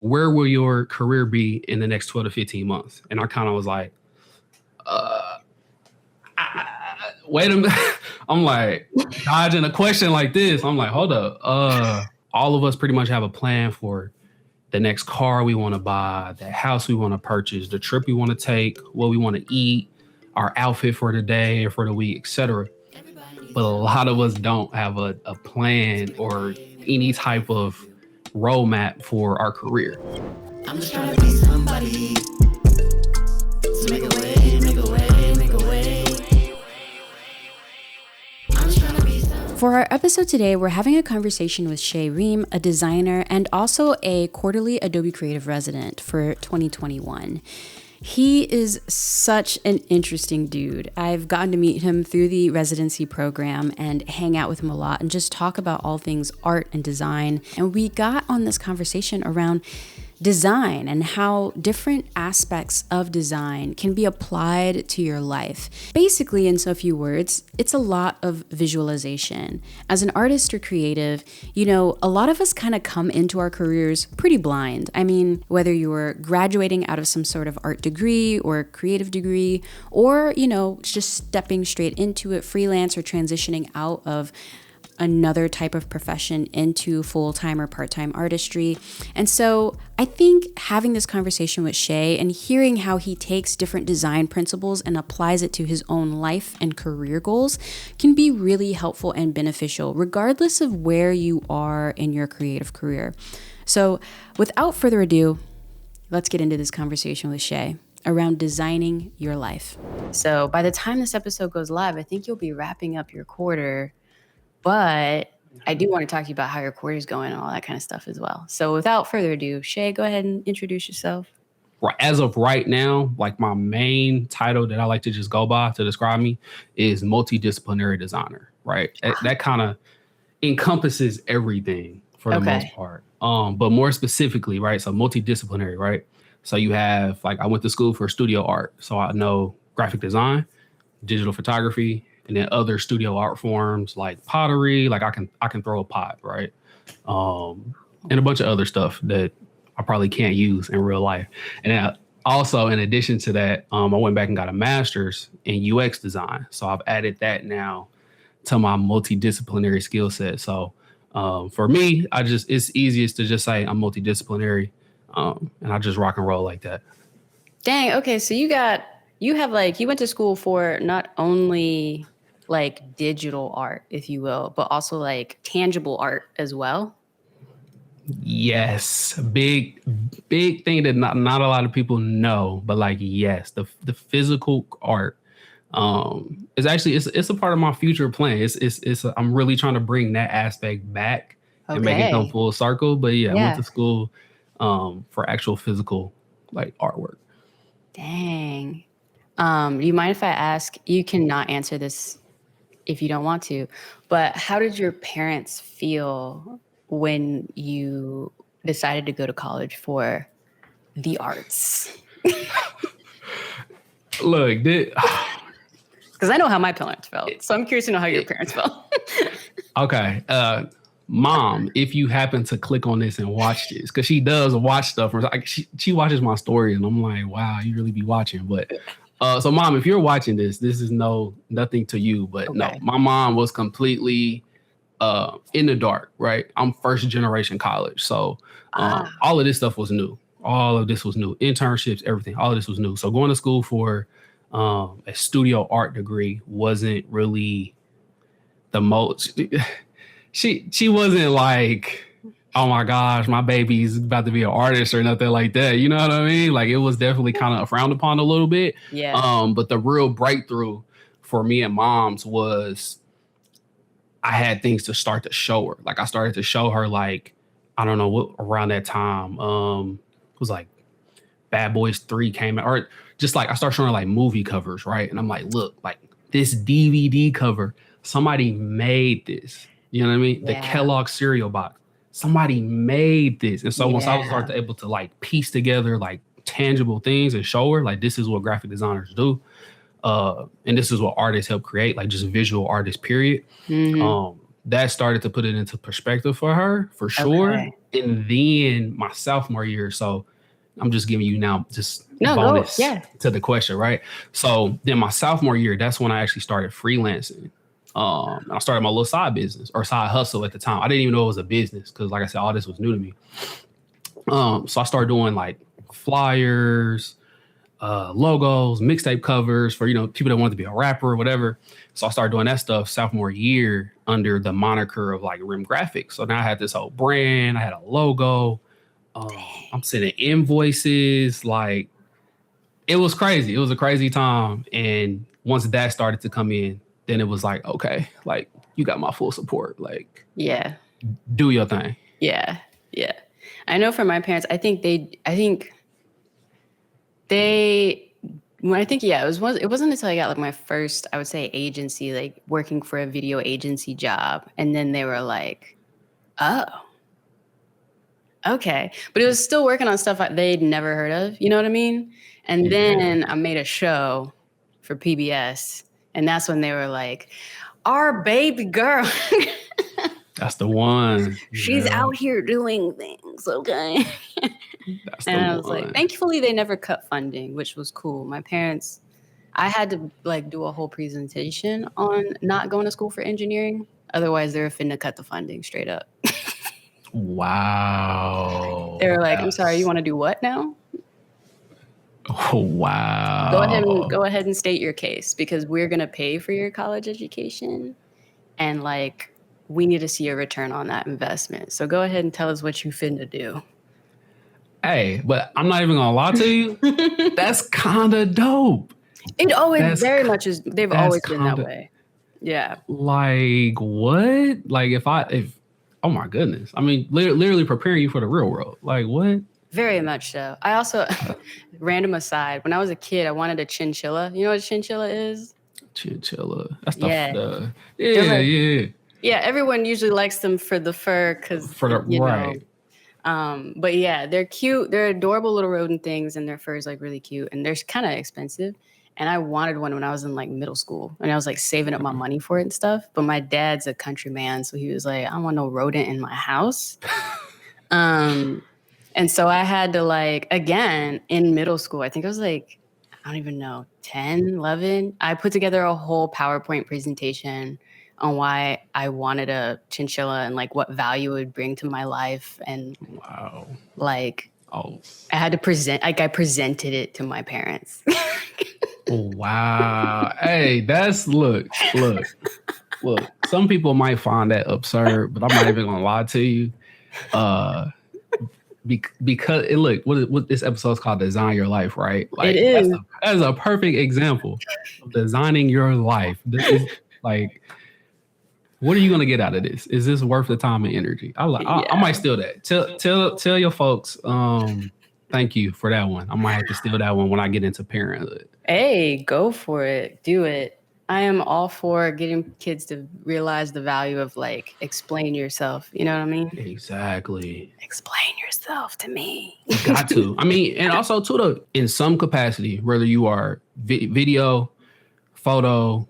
where will your career be in the next 12 to 15 months? And I kind of was like, wait a minute. I'm like dodging a question like this. I'm like, hold up. All of us pretty much have a plan for the next car we want to buy, the house we want to purchase, the trip we want to take, what we want to eat, our outfit for the day or for the week, etc. But a lot of us don't have a plan or any type of roadmap for our career. I'm just trying to be somebody. So make a way, make a way, make a way. For our episode today, we're having a conversation with Shea Rhim, a designer and also a quarterly Adobe Creative Resident for 2021. He is such an interesting dude. I've gotten to meet him through the residency program and hang out with him a lot and just talk about all things art and design. And we got on this conversation around design and how different aspects of design can be applied to your life. Basically, in so few words, it's a lot of visualization. As an artist or creative, a lot of us kind of come into our careers pretty blind. I mean, whether you're graduating out of some sort of art degree or creative degree, or, just stepping straight into it, freelance or transitioning out of another type of profession into full-time or part-time artistry. And so I think having this conversation with Shea and hearing how he takes different design principles and applies it to his own life and career goals can be really helpful and beneficial, regardless of where you are in your creative career. So without further ado, let's get into this conversation with Shea around designing your life. So by the time this episode goes live, I think you'll be wrapping up your quarter. But I do want to talk to you about how your quarter is going and all that kind of stuff as well. So without further ado, Shea, go ahead and introduce yourself. As of right now, like my main title that I like to just go by to describe me is multi-disciplinary designer, right? That kind of encompasses everything for the most part. But more specifically, right? So multidisciplinary, right? So you have, I went to school for studio art. So I know graphic design, digital photography, and then other studio art forms like pottery, I can throw a pot, right? And a bunch of other stuff that I probably can't use in real life. And then also, in addition to that, I went back and got a master's in UX design. So I've added that now to my multidisciplinary skill set. So for me, it's easiest to just say I'm multidisciplinary, and I just rock and roll like that. Dang. Okay. So you went to school for not only digital art, if you will, but also tangible art as well. Yes. Big thing that not a lot of people know, but yes, the physical art is actually, it's a part of my future plan. I'm really trying to bring that aspect back and make it come full circle. But I went to school for actual physical artwork. Dang. You mind if I ask, you cannot answer this if you don't want to, but how did your parents feel when you decided to go to college for the arts? Look, because I know how my parents felt, so I'm curious to know how your parents felt. Okay. Mom, if you happen to click on this and watch this, because she does watch stuff. She watches my story, and I'm like, wow, you really be watching. But so Mom, if you're watching this is nothing to you, but no, my mom was completely in the dark, right? I'm first generation college. So all of this stuff was new. All of this was new. Internships, everything, all of this was new. So going to school for a studio art degree wasn't really the most. She wasn't like, oh my gosh, my baby's about to be an artist or nothing like that. You know what I mean? It was definitely kind of frowned upon a little bit. Yeah. But the real breakthrough for me and Mom's was I had things to start to show her. I started to show her, I don't know what, around that time, it was Bad Boys 3 came out, or just I started showing her movie covers, right? And I'm like, look, this DVD cover, somebody made this. You know what I mean? Yeah. The Kellogg cereal box. Somebody made this. And so once I was able to piece together tangible things and show her this is what graphic designers do. And this is what artists help create, just visual artists, period. Mm-hmm. That started to put it into perspective for her, for sure. And then my sophomore year, so I'm just giving you now just No, bonus go. Yeah. to the question, right? So then my sophomore year, that's when I actually started freelancing. I started my little side business or side hustle at the time. I didn't even know it was a business because, like I said, all this was new to me. So I started doing like flyers, logos, mixtape covers for, people that wanted to be a rapper or whatever. So I started doing that stuff sophomore year under the moniker of like Rhim Graphics. So now I had this whole brand, I had a logo. I'm sending invoices. Like, it was crazy. It was a crazy time. And once that started to come in, then it was like, okay, like, you got my full support. Like, Yeah. do your thing. Yeah. Yeah. I know for my parents, it wasn't until I got like my first, I would say, agency, like working for a video agency job. And then they were like, oh, okay. But it was still working on stuff they'd never heard of. You know what I mean? And then I made a show for PBS. And that's when they were like, our baby girl. That's the one. She's out here doing things, okay? That's and I was like, thankfully they never cut funding, which was cool. My parents, I had to like do a whole presentation on not going to school for engineering. Otherwise, they were finna cut the funding straight up. Wow. They were like, I'm sorry, you want to do what now? Oh, wow. Go ahead and state your case because we're gonna pay for your college education, and like we need to see a return on that investment. So go ahead and tell us what you finna do. Hey, but I'm not even gonna lie to you. That's kind of dope. It always very much is. They've always been that way. Yeah. Like what? Like if oh my goodness. I mean, literally preparing you for the real world. Like what? Very much so. I also, random aside, when I was a kid, I wanted a chinchilla. You know what a chinchilla is? Chinchilla. That's yeah. Yeah. Yeah, everyone usually likes them for the fur because, right. But yeah, they're cute. They're adorable little rodent things, and their fur is like really cute, and they're kind of expensive. And I wanted one when I was in like middle school, and I was like saving up my money for it and stuff. But my dad's a country man, so he was like, I don't want no rodent in my house. And so I had to like, again, in middle school, I think I was like, I don't even know, 10, 11. I put together a whole PowerPoint presentation on why I wanted a chinchilla and like what value it would bring to my life. And wow, like, I had to I presented it to my parents. Wow. Hey, look. Some people might find that absurd, but I'm not even gonna lie to you. Because what this episode is called Design Your Life, right? Like, it is. That's a perfect example of designing your life. This is like, what are you gonna get out of this? Is this worth the time and energy? I might steal that. Tell your folks, thank you for that one. I might have to steal that one when I get into parenthood. Hey, go for it. Do it. I am all for getting kids to realize the value of like explain yourself. You know what I mean? Exactly. Explain yourself to me. You got to. I mean, and also too, in some capacity, whether you are video, photo,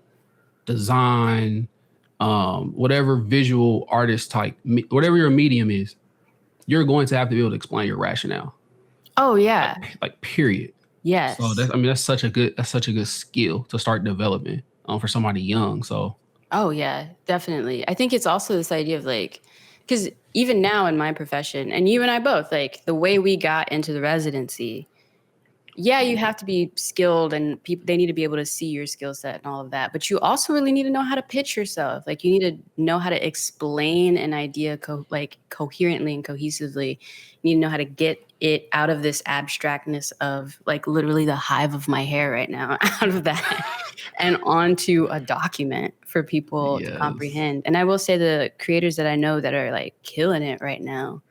design, whatever visual artist type, whatever your medium is, you're going to have to be able to explain your rationale. Oh yeah. Like period. Yes. So that's such a good skill to start developing for somebody young. So. Oh yeah, definitely. I think it's also this idea of like, because even now in my profession, and you and I both, like the way we got into the residency, yeah, you have to be skilled and they need to be able to see your skill set and all of that. But you also really need to know how to pitch yourself. Like you need to know how to explain an idea coherently and cohesively. You need to know how to get it out of this abstractness of like literally the hive of my hair right now, out of that and onto a document for people to comprehend. And I will say the creators that I know that are like killing it right now,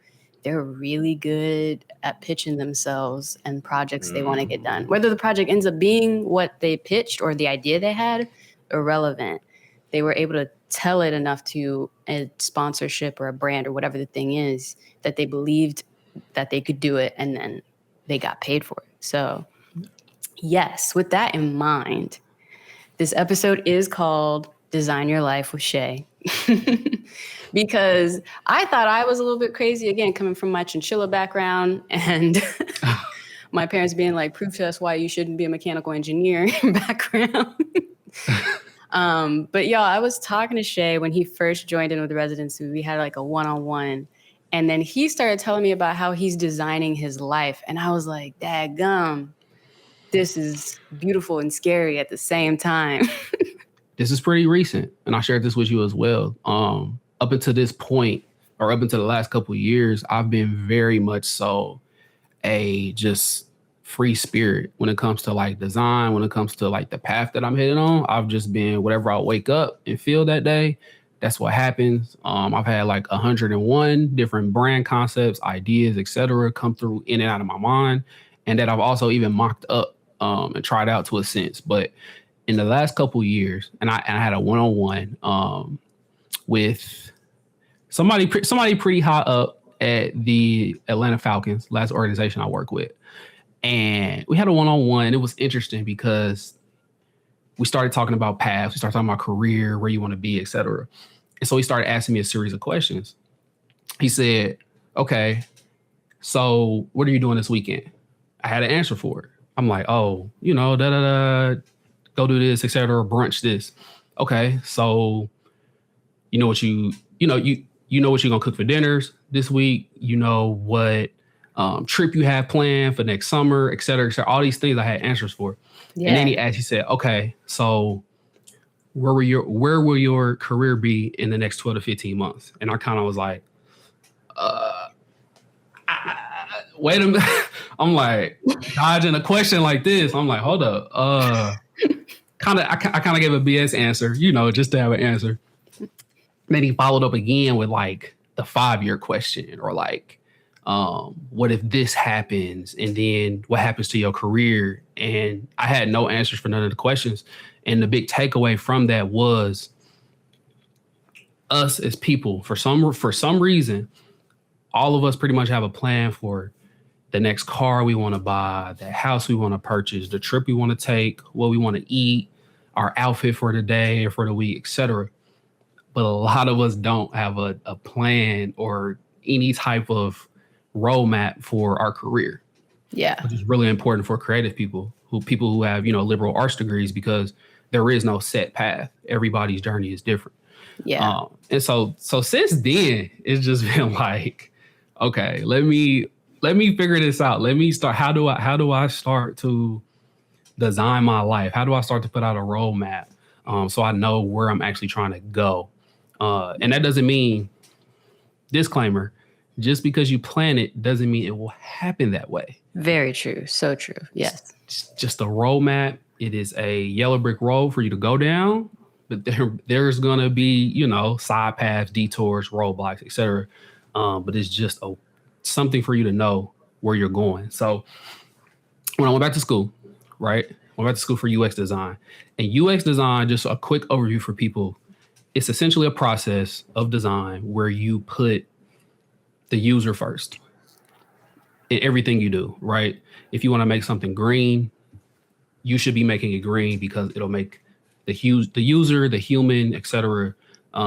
they're really good at pitching themselves and projects they want to get done. Whether the project ends up being what they pitched or the idea they had, irrelevant. They were able to tell it enough to a sponsorship or a brand or whatever the thing is that they believed that they could do it, and then they got paid for it. So yes, with that in mind, this episode is called Design Your Life with Shea. because I thought I was a little bit crazy, again, coming from my chinchilla background and my parents being like, prove to us why you shouldn't be a mechanical engineer background. But y'all, I was talking to Shea when he first joined in with the residency. We had like a one-on-one. And then he started telling me about how he's designing his life. And I was like, daggum, this is beautiful and scary at the same time. This is pretty recent. And I shared this with you as well. Up until this point, or up until the last couple of years, I've been very much so a just free spirit when it comes to like design, when it comes to like the path that I'm heading on. I've just been whatever I wake up and feel that day. That's what happens. I've had like 101 different brand concepts, ideas, etc., come through in and out of my mind, and that I've also even mocked up and tried out to a sense. But in the last couple of years, and I had a one-on-one with somebody pretty high up at the Atlanta Falcons, last organization I work with, and we had a one-on-one. It was interesting because we started talking about paths, we started talking about career, where you want to be, etc. And so he started asking me a series of questions. He said, okay, so what are you doing this weekend? I had an answer for it. I'm like, oh, go do this, etc., brunch this. Okay, so you know what you know what you're gonna cook for dinners this week. You know what trip you have planned for next summer, etc., etc. All these things I had answers for. Yeah. And then he said, okay, so where will your career be in the next 12 to 15 months? And I kind of was like, wait a minute. I'm like dodging a question like this. I'm like, hold up. I kind of gave a BS answer, just to have an answer. Then he followed up again with like the 5-year question, or like, what if this happens, and then what happens to your career? And I had no answers for none of the questions. And the big takeaway from that was us as people, for some reason, all of us pretty much have a plan for the next car we want to buy, the house we want to purchase, the trip we want to take, what we want to eat, our outfit for the day or for the week, etc. But a lot of us don't have a plan or any type of roadmap for our career. Yeah. Which is really important for creative people who have, liberal arts degrees, because there is no set path. Everybody's journey is different. Yeah. And so since then, it's just been like, okay, let me figure this out. Let me start. How do I start to design my life? How do I start to put out a roadmap so I know where I'm actually trying to go? And that doesn't mean, disclaimer, just because you plan it doesn't mean it will happen that way. Very true. So true. Yes. It's just a roadmap. It is a yellow brick road for you to go down, but there's gonna be, side paths, detours, roadblocks, etc. But it's just something for you to know where you're going. So when I went back to school, right? I went back to school for UX design. And UX design, just a quick overview for people, it's essentially a process of design where you put the user first in everything you do, right? If you want to make something green, you should be making it green because it'll make the user, the human, etc.,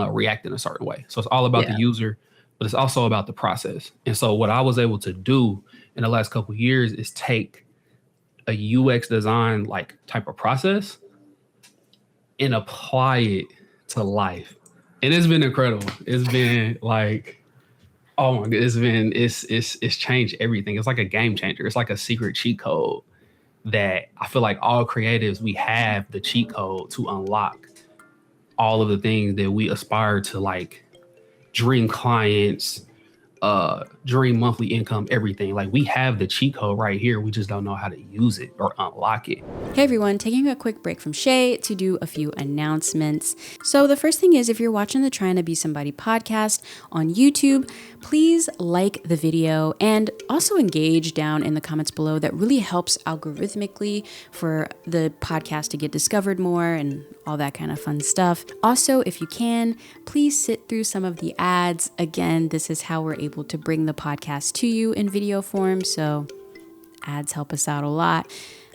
react in a certain way. So it's all about the user, but it's also about the process. And so what I was able to do in the last couple of years is take a UX design like type of process and apply it to life. And it's been incredible. It's been like, oh my God, it's changed everything. It's like a game changer. It's like a secret cheat code that I feel like all creatives, we have the cheat code to unlock all of the things that we aspire to, like dream clients, dream monthly income, everything. Like we have the cheat code right here. We just don't know how to use it or unlock it. Hey everyone, taking a quick break from Shea to do a few announcements. So the first thing is, if you're watching the Trying to Be Somebody podcast on YouTube, please like the video and also engage down in the comments below. That really helps algorithmically for the podcast to get discovered more and all that kind of fun stuff. Also, if you can, please sit through some of the ads. Again, this is how we're able to bring the podcast to you in video form, so ads help us out a lot.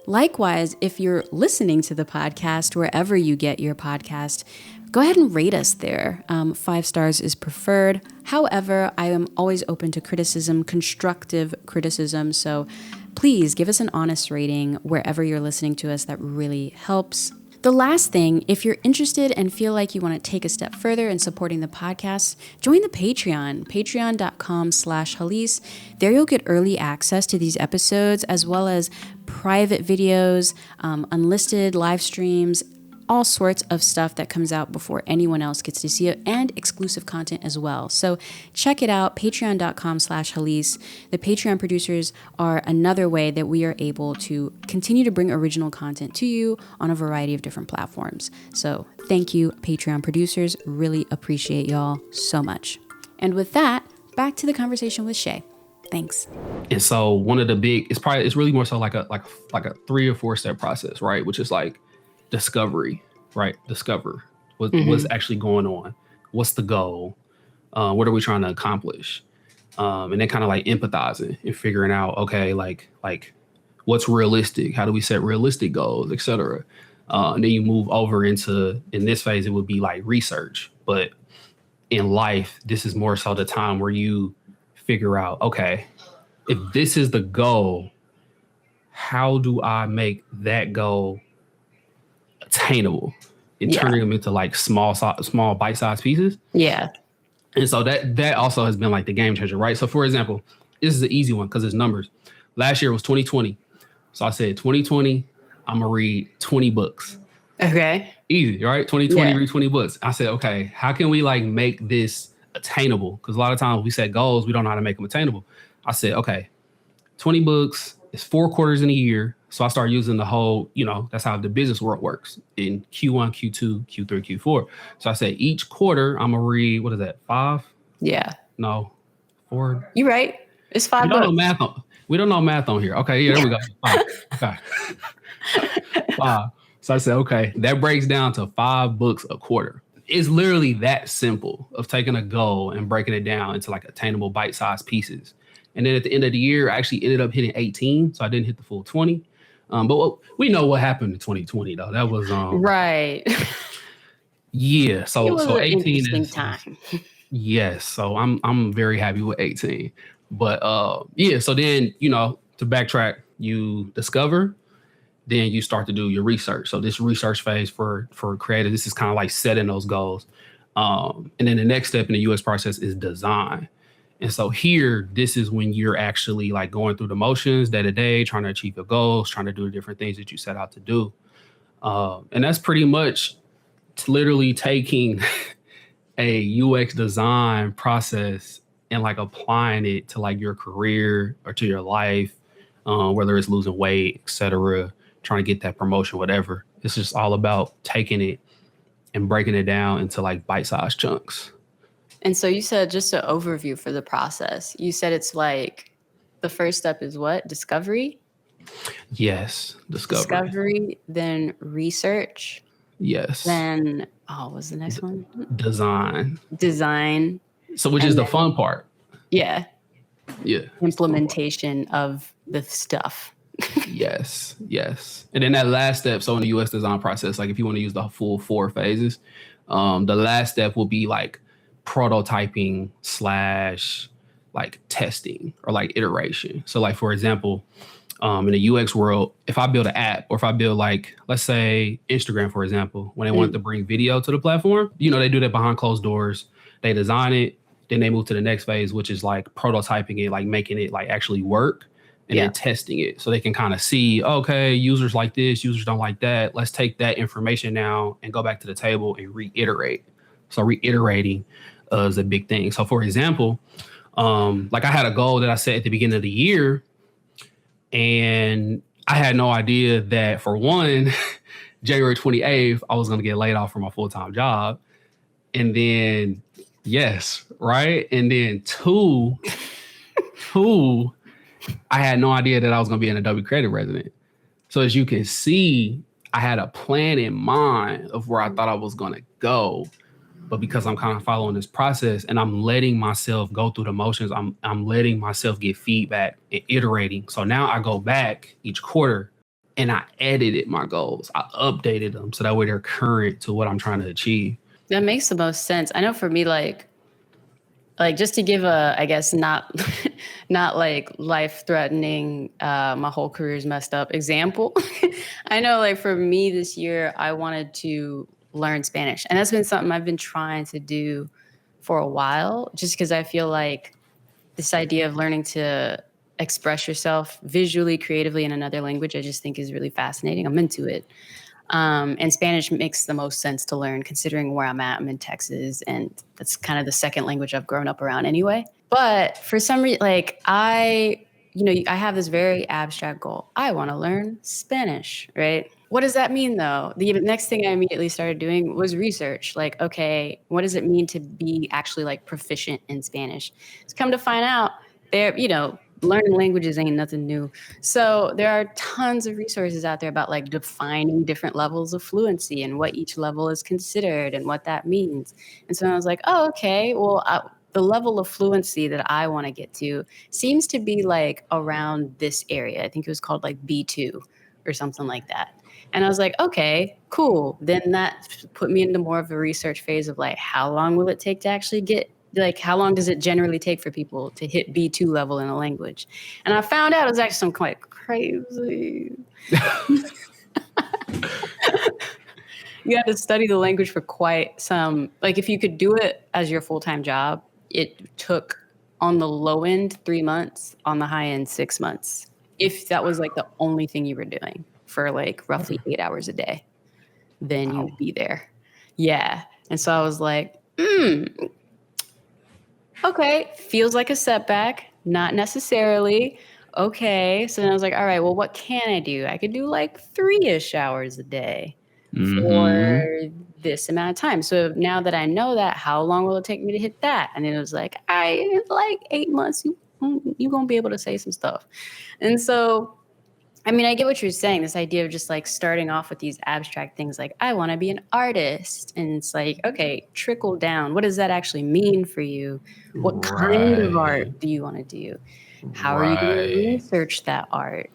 Likewise, if you're listening to the podcast wherever you get your podcast, go ahead and rate us there. 5 stars is preferred. However, I am always open to criticism, constructive criticism. So please give us an honest rating wherever you're listening to us. That really helps. The last thing, if you're interested and feel like you want to take a step further in supporting the podcast, join the Patreon, patreon.com/Hallease. There you'll get early access to these episodes, as well as private videos, unlisted live streams, all sorts of stuff that comes out before anyone else gets to see it, and exclusive content as well. So check it out, patreon.com/Hallease. The Patreon producers are another way that we are able to continue to bring original content to you on a variety of different platforms. So thank you, Patreon producers. Really appreciate y'all so much. And with that, back to the conversation with Shea. Thanks. And so one of the big, it's really more so like a 3 or 4 step process, right? Which is like discovery, right? Discover what's actually going on. What's the goal? What are we trying to accomplish? And then kind of like empathizing and figuring out, okay, like what's realistic? How do we set realistic goals, et cetera? And then you move over into, in this phase, it would be like research. But in life, this is more so the time where you figure out, okay, if this is the goal, how do I make that goal attainable and turning them into like small bite-sized pieces? Yeah. And so that also has been like the game changer, right? So for example, this is the easy one because it's numbers. Last year was 2020. So I said 2020, I'm gonna read 20 books. Okay. Easy, right? 2020, read 20 books. I said, okay, how can we like make this attainable? Because a lot of times we set goals, we don't know how to make them attainable. I said, okay, 20 books is 4 quarters in a year. So I started using the whole, that's how the business world works in Q1, Q2, Q3, Q4. So I said each quarter I'm gonna read, what is that, 5? Yeah. No, 4. You're right. It's 5 books. We don't know math on here. Okay, yeah, there we go. 5. Okay. 5. So I said, okay, that breaks down to 5 books a quarter. It's literally that simple of taking a goal and breaking it down into like attainable bite-sized pieces. And then at the end of the year, I actually ended up hitting 18. So I didn't hit the full 20. But we know what happened in 2020 though. That was right. Yeah. So 18 is time. Yes. So I'm very happy with 18. But yeah, so then, to backtrack, you discover, then you start to do your research. So this research phase for creative, this is kind of like setting those goals. And then the next step in the UX process is design. And so here, this is when you're actually like going through the motions day to day, trying to achieve your goals, trying to do the different things that you set out to do. And that's pretty much literally taking a UX design process and like applying it to like your career or to your life, whether it's losing weight, et cetera, trying to get that promotion, whatever. It's just all about taking it and breaking it down into like bite-sized chunks. And so you said, just an overview for the process, you said it's like the first step is what? Discovery? Yes, discovery. Discovery, then research. Yes. Then, what's the next one? Design. So which is the fun part. Yeah. Yeah. Implementation of the stuff. Yes. And then that last step, so in the UX design process, like if you want to use the full 4 phases, the last step will be like prototyping / like testing or like iteration. So like, for example, in the UX world, if I build an app or if I build like, let's say Instagram, for example, when they wanted to bring video to the platform, they do that behind closed doors. They design it, then they move to the next phase, which is like prototyping it, like making it like actually work and then testing it. So they can kind of see, okay, users like this, users don't like that. Let's take that information now and go back to the table and reiterate. So reiterating is a big thing. So for example, like I had a goal that I set at the beginning of the year, and I had no idea that for one, January 28th, I was going to get laid off from my full-time job. And then, yes, right? And then two, I had no idea that I was going to be an Adobe Creative Resident. So as you can see, I had a plan in mind of where I thought I was going to go. But because I'm kind of following this process and I'm letting myself go through the motions, I'm letting myself get feedback and iterating. So now I go back each quarter and I edited my goals. I updated them so that way they're current to what I'm trying to achieve. That makes the most sense. I know for me, like just to give a, I guess not not like life threatening, my whole career is messed up example. I know like for me this year I wanted to learn Spanish, and that's been something I've been trying to do for a while, just because I feel like this idea of learning to express yourself visually, creatively in another language, I just think is really fascinating. I'm into it. And Spanish makes the most sense to learn considering where I'm at. I'm in Texas, and that's kind of the second language I've grown up around anyway. But for some reason, like I have this very abstract goal. I want to learn Spanish, right? What does that mean though? The next thing I immediately started doing was research. Like, okay, what does it mean to be actually like proficient in Spanish? It's come to find out learning languages ain't nothing new. So there are tons of resources out there about like defining different levels of fluency and what each level is considered and what that means. And so I was like, oh, okay, well, the level of fluency that I want to get to seems to be like around this area. I think it was called like B2 or something like that. And I was like, okay, cool. Then that put me into more of a research phase of like, how long will it take to actually get, like, how long does it generally take for people to hit B2 level in a language? And I found out it was actually some quite crazy. You have to study the language for quite some, like if you could do it as your full-time job, it took on the low end 3 months, on the high end 6 months. If that was like the only thing you were doing for like roughly 8 hours a day, then you would be there. Yeah. And so I was like, okay, feels like a setback, not necessarily. Okay. So then I was like, all right, well, what can I do? I could do like 3-ish hours a day for this amount of time. So now that I know that, how long will it take me to hit that? And then it was like, all right, it's like 8 months, you're going to be able to say some stuff. And so, I mean, I get what you're saying, this idea of just like starting off with these abstract things like, I want to be an artist. And it's like, okay, trickle down. What does that actually mean for you? What kind of art do you want to do? How are you going to research that art?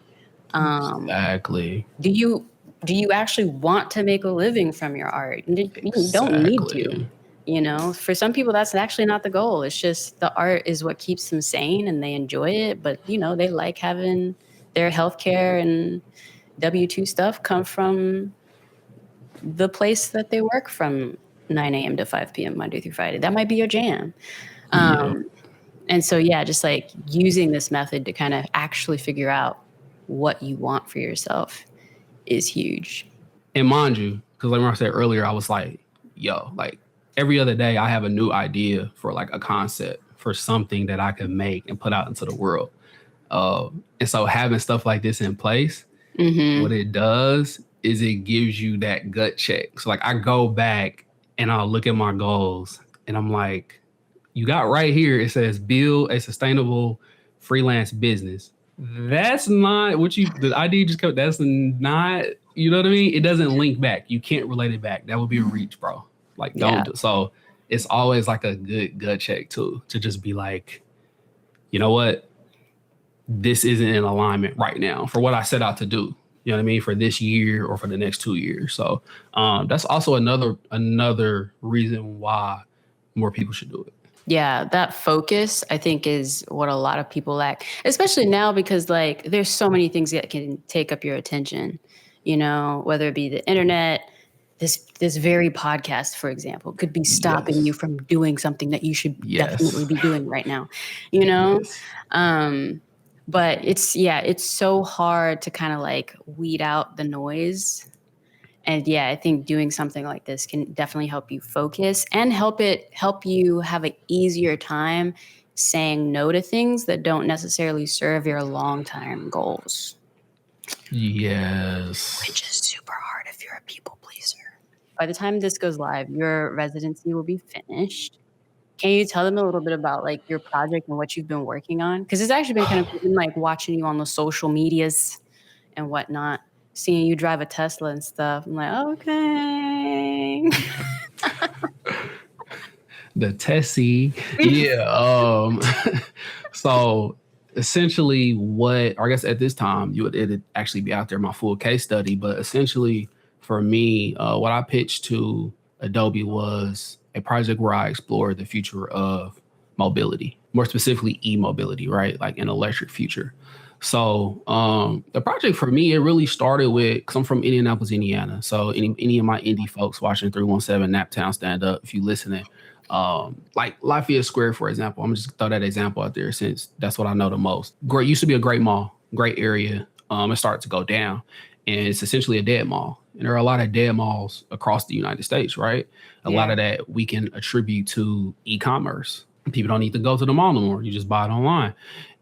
Exactly. Do you actually want to make a living from your art? You don't need to. For some people, that's actually not the goal. It's just the art is what keeps them sane and they enjoy it. But, they like having their healthcare and W-2 stuff come from the place that they work from 9 a.m. to 5 p.m. Monday through Friday. That might be your jam. And so, yeah, just like using this method to kind of actually figure out what you want for yourself is huge. And mind you, because like I said earlier, I was like, yo, like every other day I have a new idea for like a concept for something that I can make and put out into the world. And so having stuff like this in place, what it does is it gives you that gut check. So like I go back and I'll look at my goals and I'm like, you got right here, it says build a sustainable freelance business. That's not what the idea just covered. That's not, you know what I mean? It doesn't link back. You can't relate it back. That would be a reach, bro. Like don't do. So it's always like a good gut check too, to just be like, you know what? This isn't in alignment right now for what I set out to do. You know what I mean? For this year or for the next 2 years. So that's also another reason why more people should do it. Yeah, that focus, I think, is what a lot of people lack, especially now because like there's so many things that can take up your attention, whether it be the internet, this very podcast, for example, could be stopping you from doing something that you should definitely be doing right now, But it's so hard to kind of like weed out the noise. And I think doing something like this can definitely help you focus and help you have an easier time saying no to things that don't necessarily serve your long-term goals. Yes. Which is super hard if you're a people pleaser. By the time this goes live, your residency will be finished. Can you tell them a little bit about like your project and what you've been working on? Because it's actually been kind of been like watching you on the social medias and whatnot, seeing you drive a Tesla and stuff. I'm like, okay. The Tessie. Yeah. So essentially I guess at this time it'd actually be out there, my full case study, but essentially for me, what I pitched to Adobe was a project where I explored the future of mobility, more specifically e-mobility, right? Like an electric future. So the project for me, it really started with, because I'm from Indianapolis, Indiana. So any of my indie folks watching 317 Naptown stand up, if you listening, like Lafayette Square, for example, I'm just throw that example out there since that's what I know the most. Great, used to be a great mall, great area. It started to go down, and it's essentially a dead mall. And there are a lot of dead malls across the United States, right? A lot of that we can attribute to e-commerce. People don't need to go to the mall no more. You just buy it online.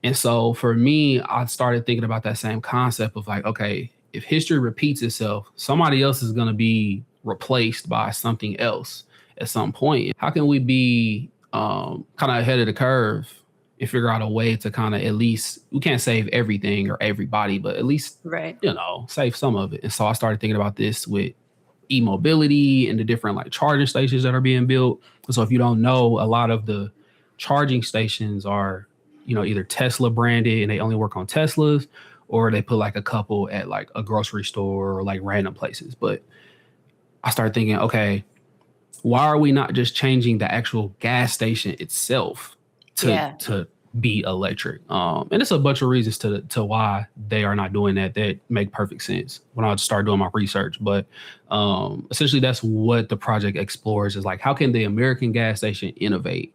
And so for me, I started thinking about that same concept of like, okay, if history repeats itself, somebody else is going to be replaced by something else at some point. How can we be kind of ahead of the curve and figure out a way to kind of, at least, we can't save everything or everybody, but at least, save some of it. And so I started thinking about this with e-mobility and the different like charging stations that are being built. So if you don't know, a lot of the charging stations are, either Tesla branded and they only work on Teslas, or they put like a couple at like a grocery store or like random places. But I started thinking, okay, why are we not just changing the actual gas station itself to be electric? And it's a bunch of reasons to why they are not doing that make perfect sense when I start doing my research. But essentially that's what the project explores, is like, how can the American gas station innovate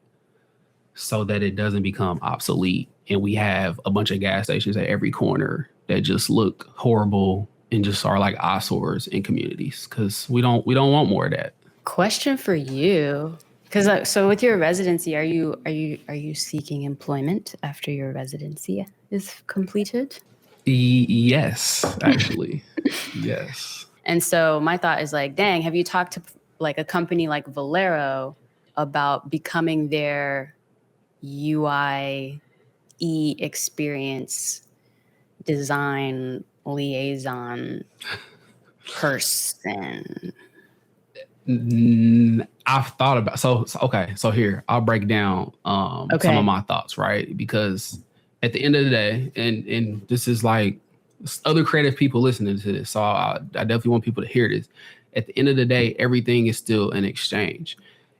so that it doesn't become obsolete and we have a bunch of gas stations at every corner that just look horrible and just are like eyesores in communities, because we don't want more of that. Question for you, because so with your residency, are you seeking employment after your residency is completed? Yes, actually. Yes. And so my thought is like, dang, have you talked to like a company like Valero about becoming their UI experience design liaison person? I've thought about so here I'll break down some of my thoughts, right? Because at the end of the day, and this is like other creative people listening to this, so I definitely want people to hear this. At the end of the day, everything is still an exchange.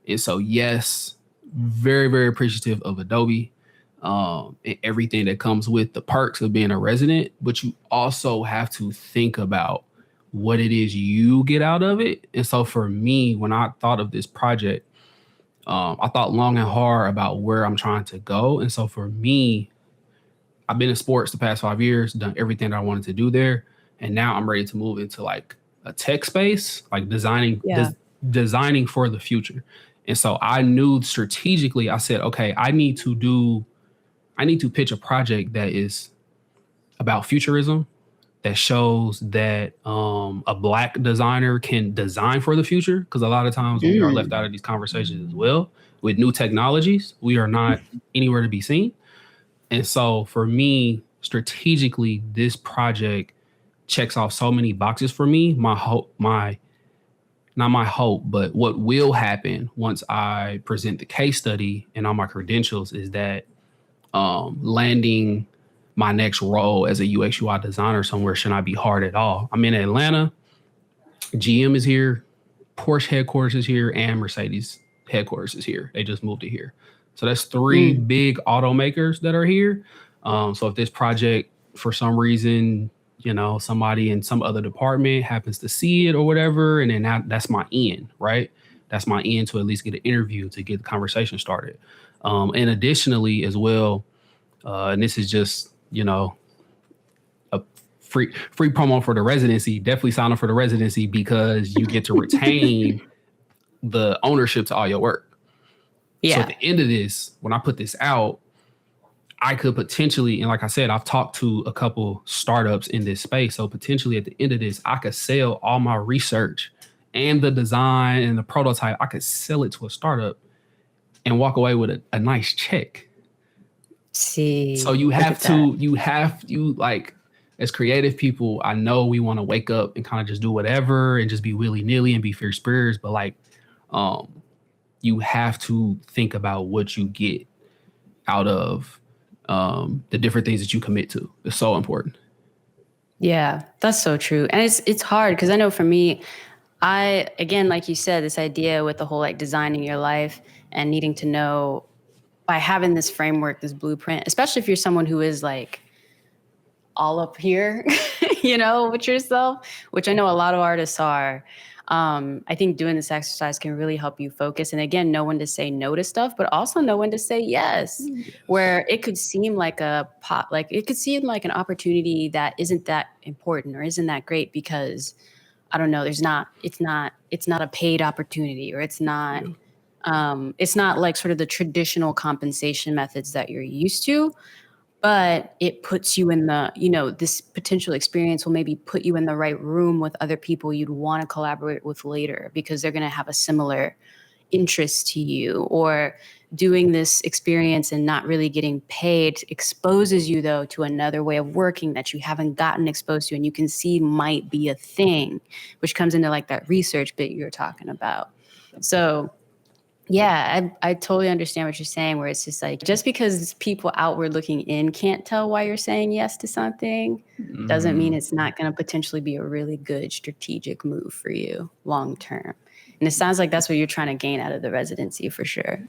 And so yes, very, very appreciative of Adobe and everything that comes with the perks of being a resident, but you also have to think about what it is you get out of it. And so for me, when I thought of this project, I thought long and hard about where I'm trying to go. And so for me, I've been in sports the past 5 years, done everything that I wanted to do there. And now I'm ready to move into like a tech space, like designing for the future. And so I knew strategically, I said, okay, I need to pitch a project that is about futurism, that shows that a Black designer can design for the future. Because a lot of times we are left out of these conversations as well. With new technologies, we are not anywhere to be seen. And so for me, strategically, this project checks off so many boxes for me. Not my hope, but what will happen once I present the case study and all my credentials is that landing my next role as a UX UI designer somewhere should not be hard at all. I'm in Atlanta. GM is here. Porsche headquarters is here, and Mercedes headquarters is here. They just moved it here. So that's three big automakers that are here. So if this project, for some reason, somebody in some other department happens to see it or whatever, and then that's my in, right? That's my in to at least get an interview, to get the conversation started. And additionally as well, and this is just, a free promo for the residency, definitely sign up for the residency, because you get to retain the ownership to all your work. Yeah. So at the end of this, when I put this out, I could potentially, and like I said, I've talked to a couple startups in this space. So potentially at the end of this, I could sell all my research and the design and the prototype. I could sell it to a startup and walk away with a nice check. See. So you have to like, as creative people, I know we want to wake up and kind of just do whatever and just be willy-nilly and be free spirits, but like, you have to think about what you get out of the different things that you commit to. It's so important. Yeah, that's so true. And it's hard because I know for me, Again, like you said, this idea with the whole like designing your life and needing to know by having this framework, this blueprint, especially if you're someone who is like all up here, with yourself, which I know a lot of artists are. I think doing this exercise can really help you focus. And again, know when to say no to stuff, but also know when to say yes, where it could seem like it could seem like an opportunity that isn't that important or isn't that great because I don't know, it's not a paid opportunity or it's not like sort of the traditional compensation methods that you're used to. But it puts you in this potential experience will maybe put you in the right room with other people you'd want to collaborate with later because they're going to have a similar interest to you. Or doing this experience and not really getting paid exposes you, though, to another way of working that you haven't gotten exposed to and you can see might be a thing, which comes into like that research bit you're talking about. So yeah, I totally understand what you're saying, where it's just like, just because people outward looking in can't tell why you're saying yes to something doesn't mean it's not going to potentially be a really good strategic move for you long term. And it sounds like that's what you're trying to gain out of the residency for sure.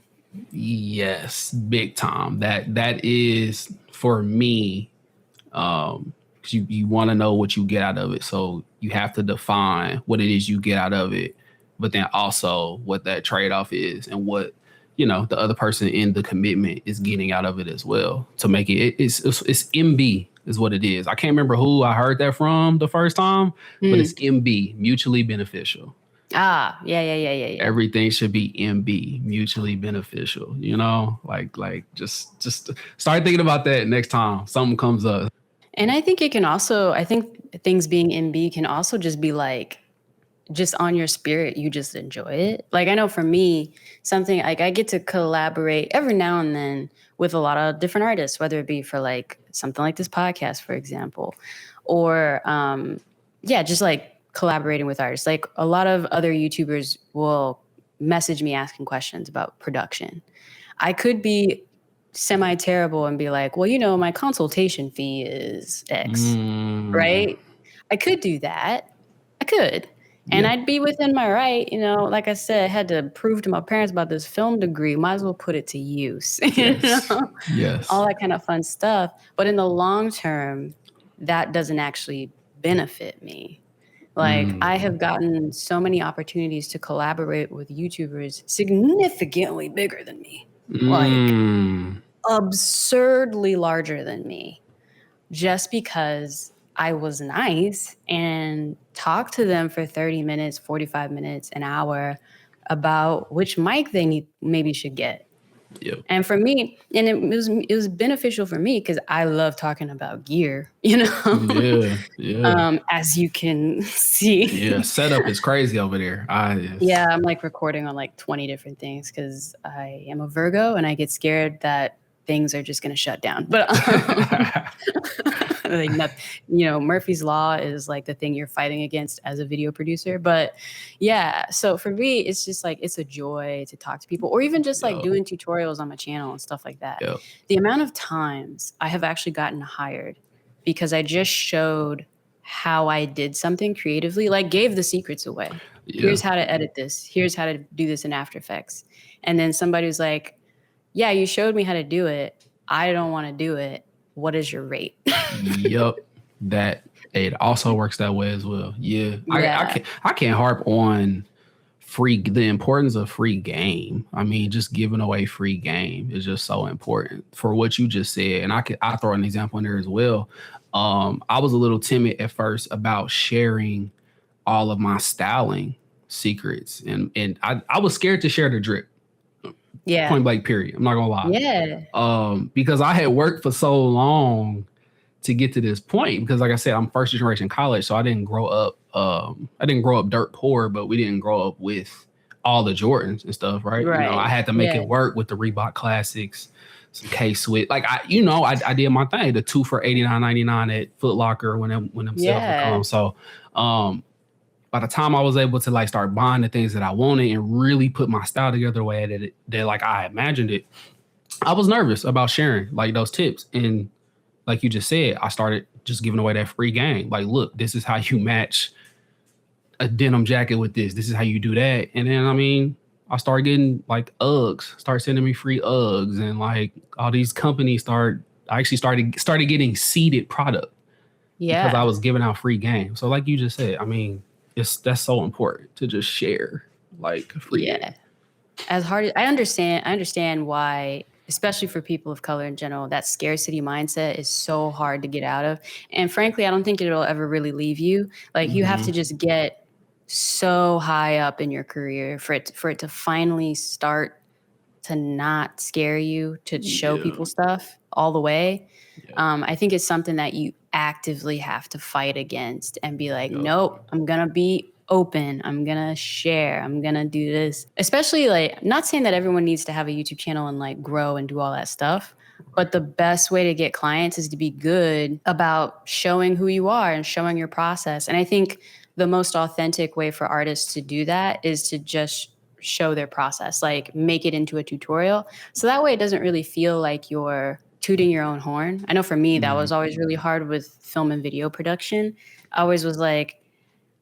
Yes, big time. That is for me. You want to know what you get out of it. So you have to define what it is you get out of it, but then also what that trade-off is and what, the other person in the commitment is getting out of it as well to make it's MB is what it is. I can't remember who I heard that from the first time, but it's MB, mutually beneficial. Yeah. Everything should be MB, mutually beneficial, like just start thinking about that next time something comes up. And I think things being MB can also just be like, just on your spirit, you just enjoy it. Like I know for me, something like I get to collaborate every now and then with a lot of different artists, whether it be for like something like this podcast, for example, or just like collaborating with artists. Like a lot of other YouTubers will message me asking questions about production. I could be semi-terrible and be like, well, my consultation fee is X, right? I could do that. I could. And I'd be within my right, like I said, I had to prove to my parents about this film degree. Might as well put it to use, Yes. all that kind of fun stuff. But in the long term, that doesn't actually benefit me. Like I have gotten so many opportunities to collaborate with YouTubers significantly bigger than me, like absurdly larger than me, just because I was nice and talked to them for 30 minutes, 45 minutes, an hour about which mic they maybe should get. Yep. And for me, and it was beneficial for me because I love talking about gear, Yeah. as you can see. Yeah, setup is crazy over there. Yeah, I'm like recording on like 20 different things because I am a Virgo and I get scared that things are just going to shut down. But like Murphy's Law is like the thing you're fighting against as a video producer. But yeah, so for me, it's just like, it's a joy to talk to people or even just like doing tutorials on my channel and stuff like that. Yep. The amount of times I have actually gotten hired because I just showed how I did something creatively, like gave the secrets away. Yeah. Here's how to edit this. Here's how to do this in After Effects. And then somebody was like, yeah, you showed me how to do it. I don't want to do it. What is your rate? Yep. That it also works that way as well. Yeah. I can't harp on the importance of free game. I mean, just giving away free game is just so important for what you just said. And I throw an example in there as well. I was a little timid at first about sharing all of my styling secrets. And I was scared to share the drip. Yeah. Point blank, period. I'm not gonna lie. Yeah. Because I had worked for so long to get to this point. Because like I said, I'm first generation college, so I didn't grow up. I didn't grow up dirt poor, but we didn't grow up with all the Jordans and stuff, right? I had to make it work with the Reebok Classics, some K-Swiss. Like I did my thing. The 2 for $89.99 at Foot Locker when them sales would come. So by the time I was able to like start buying the things that I wanted and really put my style together the way that like I imagined it, I was nervous about sharing like those tips. And like you just said, I started just giving away that free game. Like, look, this is how you match a denim jacket with this. This is how you do that. And then, I mean, I started getting like Uggs, start sending me free Uggs, and like all these companies I actually started getting seeded product because I was giving out free game. So like you just said, I mean, that's so important to just share like free game. As hard as I understand why, especially for people of color in general, that scarcity mindset is so hard to get out of. And frankly, I don't think it'll ever really leave you. Like you have to just get so high up in your career for it to finally start to not scare you, to show people stuff all the way. I think it's something that you actively have to fight against and be like, nope, I'm going to be open. I'm going to share. I'm going to do this. Especially like, not saying that everyone needs to have a YouTube channel and like grow and do all that stuff. But the best way to get clients is to be good about showing who you are and showing your process. And I think the most authentic way for artists to do that is to just show their process, like make it into a tutorial. So that way it doesn't really feel like you're tooting your own horn. I know for me, that was always really hard with film and video production. I always was like,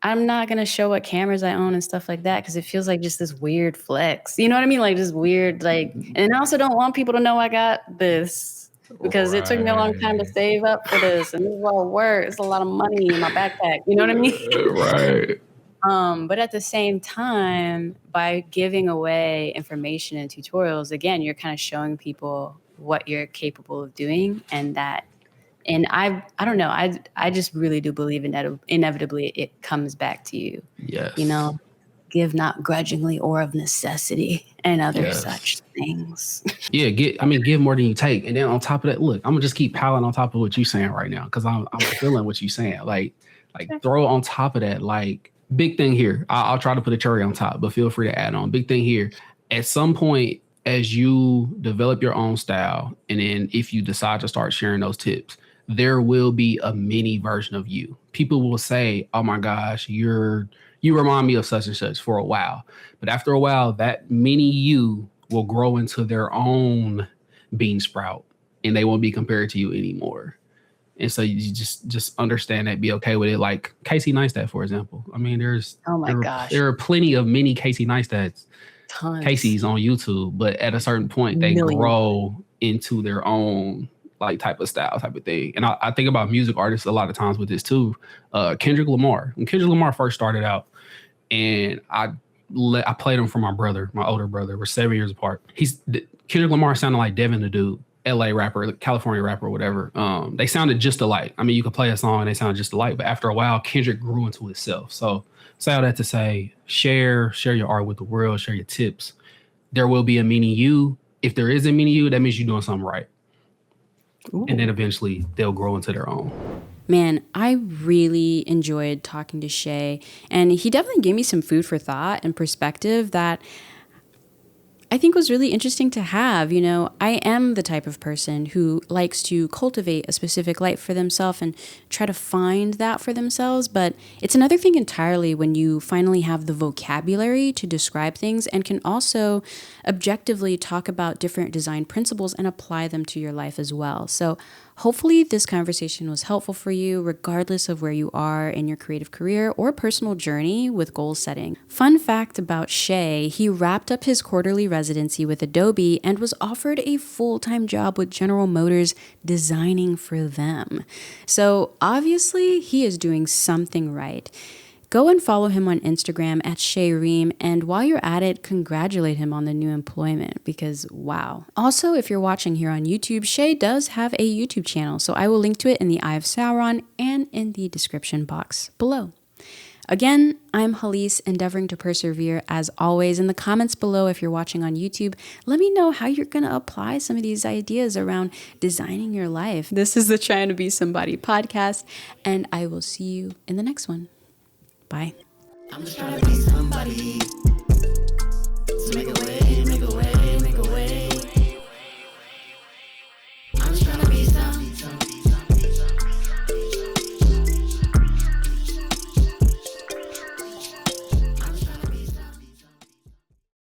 I'm not going to show what cameras I own and stuff like that because it feels like just this weird flex. You know what I mean? Like this weird, like, and I also don't want people to know I got this because it took me a long time to save up for this. And this is a lot of work. It's a lot of money in my backpack. You know what I mean? Right. But at the same time, by giving away information and tutorials, again, you're kind of showing people what you're capable of doing, and I don't know. I just really do believe inevitably it comes back to you. Yes. You know, give not grudgingly or of necessity and other such things. Yeah, give more than you take. And then on top of that, look, I'm gonna just keep piling on top of what you're saying right now because I'm feeling what you're saying. Like throw on top of that, like big thing here. I'll try to put a cherry on top, but feel free to add on. Big thing here. At some point, as you develop your own style, and then if you decide to start sharing those tips, there will be a mini version of you. People will say, oh my gosh, you remind me of such and such for a while. But after a while, that mini you will grow into their own bean sprout and they won't be compared to you anymore. And so you just understand that, be okay with it. Like Casey Neistat, for example. I mean, there are plenty of mini Casey Neistats, Casey's on YouTube, but at a certain point, they grow into their own like type of style, type of thing. And I think about music artists a lot of times with this too. Kendrick Lamar. When Kendrick Lamar first started out, and I played him for my brother, my older brother. We're 7 years apart. Kendrick Lamar sounded like Devin the Dude, LA rapper, California rapper, whatever. They sounded just alike. I mean, you could play a song and they sound just alike, but after a while, Kendrick grew into itself. So say all that to say, share your art with the world, share your tips. There will be a mini you. If there is a mini you, that means you're doing something right. Ooh. And then eventually they'll grow into their own. Man, I really enjoyed talking to Shea, and he definitely gave me some food for thought and perspective that I think was really interesting to have. You know, I am the type of person who likes to cultivate a specific light for themselves and try to find that for themselves. But it's another thing entirely when you finally have the vocabulary to describe things and can also objectively talk about different design principles and apply them to your life as well. So hopefully this conversation was helpful for you, regardless of where you are in your creative career or personal journey with goal setting. Fun fact about Shea, he wrapped up his quarterly residency with Adobe and was offered a full-time job with General Motors designing for them. So obviously he is doing something right. Go and follow him on Instagram at Shea Rhim, and while you're at it, congratulate him on the new employment because wow. Also, if you're watching here on YouTube, Shea does have a YouTube channel, so I will link to it in the Eye of Sauron and in the description box below. Again, I'm Hallease, endeavoring to persevere as always. In the comments below, if you're watching on YouTube, let me know how you're going to apply some of these ideas around designing your life. This is the Trying to Be Somebody podcast, and I will see you in the next one. Bye. I'm just trying to be somebody.